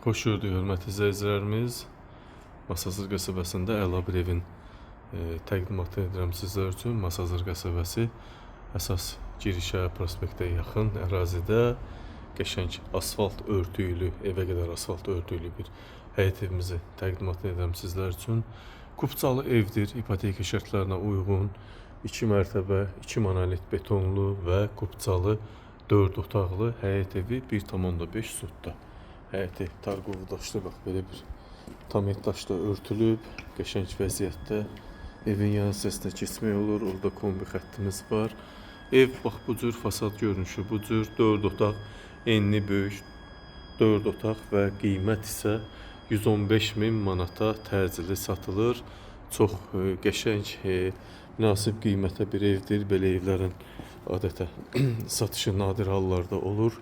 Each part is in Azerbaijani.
Xoş gördük, hörmətli izləyicilərimiz. Masazır qəsəbəsində əla bir evin təqdimatını edirəm sizlər üçün. Masazır qəsəbəsi əsas girişə, prospektə yaxın ərazidə qəşəng asfalt örtüylü, evə qədər asfalt örtüylü bir həyət evimizi təqdimatını edirəm sizlər üçün. Kupçalı evdir, ipoteka şərtlərinə uyğun, 2 mərtəbə, 2 monolit betonlu və kupçalı 4 otaqlı həyət evi 1,5 sotda. Həyəti tarqovu daşlı, bax belə bir tam daşla örtülüb, qəşəng vəziyyətdə. Evin yan hissəsinə keçmək olur, orada kombi xəttimiz var. Ev bax bu cür fasad görünüşü, bu cür 4 otaq, enli böyük 4 otaq və qiymət isə 115.000 manata təcili satılır. Çox qəşəng, münasib qiymətə bir evdir. Belə evlərin adətən satışı nadir hallarda olur.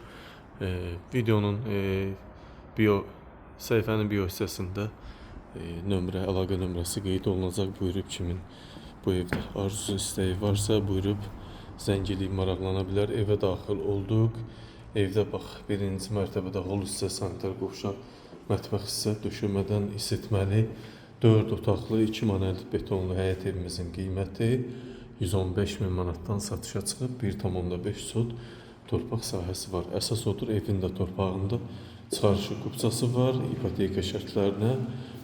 Videonun səhifənin bio hissəsində nömrə, əlaqə nömrəsi qeyd olunacaq. Buyurub kimin bu evdə arzusu, istəyi varsa buyurub zəng eləyib maraqlana bilər. Evə daxil olduq. Evdə bax, birinci mərtəbədə hol hissə, sanitar qovşaq, mətbəx hissə döşəmədən isitməli 4 otaqlı 2 monolit betonlu həyət evimizin qiyməti 115.000 manatdan satışa çıxıb. 1,5 sot torpaq sahəsi var. Əsas odur, evin də torpağında çıxarışı kupçası var. İpoteka şərtlərinə,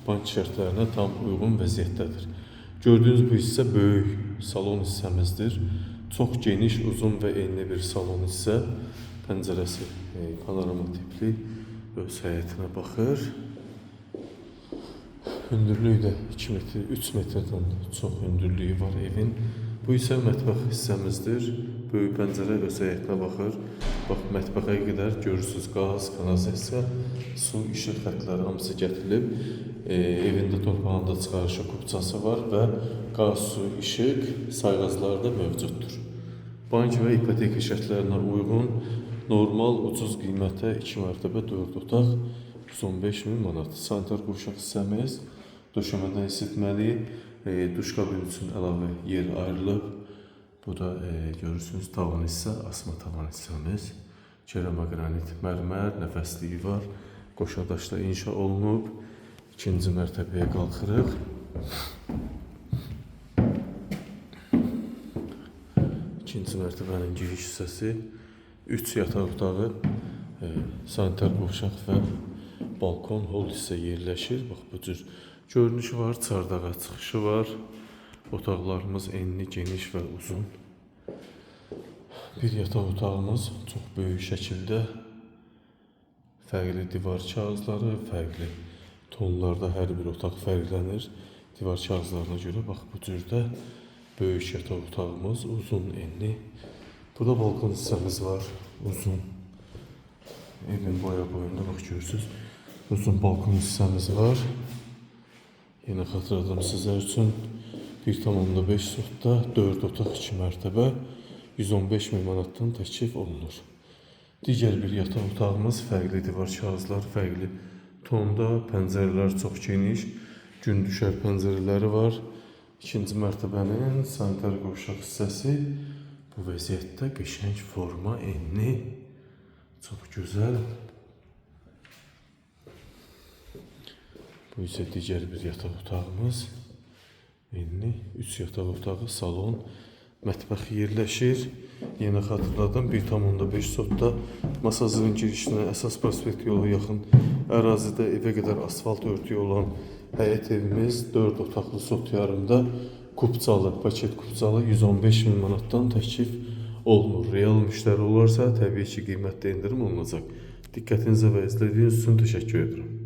bank şərtlərinə tam uyğun vəziyyətdədir. Gördüyünüz bu hissə böyük salon hissəmizdir. Çox geniş, uzun və enli bir salon hissə. Pəncərəsi panorama tipli, öz həyətinə baxır. Hündürlüyü də 2 metr, 3 metrdən çox hündürlüyü var evin. Bu isə mətbəx hissəmizdir. Böyük pəncərə öz həyətinə baxır. Bax, mətbəxə qədər görürsünüz, qaz, kanalizasiya, su, işıq xətləri hamısı gətirilib. Evində torpağında çıxarışı kupçası var və qaz, su, işıq sayğacları da mövcuddur. Bank və ipoteka şərtlərinə uyğun normal ucuz qiymətə 2 mərtəbə 4 otaq 115.000 manat. Sanitar qovşaq hissəmiz döşəmədən isitməli, duş kabini üçün əlavə yer ayrılıb. Bu da görürsünüz tavan hissə, asma tavan hissəmiz. Keramogranit mərmər, nəfəsliyi var. Qoşa daşla inşa olunub. 2-ci mərtəbəyə qalxırıq. İkinci mərtəbənin giriş hissəsi 3 yataq otağı, sanitar qovşaq və balkon hol hissə yerləşir. Bax, bu cür görünüşü var, çardağa çıxışı var. Otaqlarımız enli, geniş və uzun. Bir yataq otağımız çox böyük şəkildə. Fərqli divar kağızları, fərqli tonlarda hər bir otaq fərqlənir. Divar kağızlarına görə bax bu cürdə böyük yataq otağımız, uzun, enli. Burada balkon hissəmiz var, uzun. Evin boyunda bax görürsünüz, uzun balkon hissəmiz var. Yenə xatırladım sizlər üçün 1,5 sotda 4 otaq 2 mərtəbə 115.000 manatdan təklif olunur. Digər bir yataq otağımız, fərqli divar kağızlar, fərqli tonda, pəncərələr çox geniş, gün düşər pəncərələri var. İkinci mərtəbənin sanitar qovşaq hissəsi bu vəziyyətdə qəşəng forma, enli, çox gözəl. Bu isə digər bir yataq otağımız. Enli 3 yataq otağı, salon, mətbəx yerləşir. Yenə xatırladım, 1,5 sotda Masazırın girişinə, əsas prospekt yola yaxın ərazidə evə qədər asfalt örtüyü olan həyət evimiz 4 otaqlı sot yarımda kupçalı, paket kupçalı 115.000 manatdan təklif olunur. Real müştəri olarsa təbii ki qiymətdə endirim olunacaq. Diqqətinizə və izlədiyiniz üçün təşəkkür edirəm.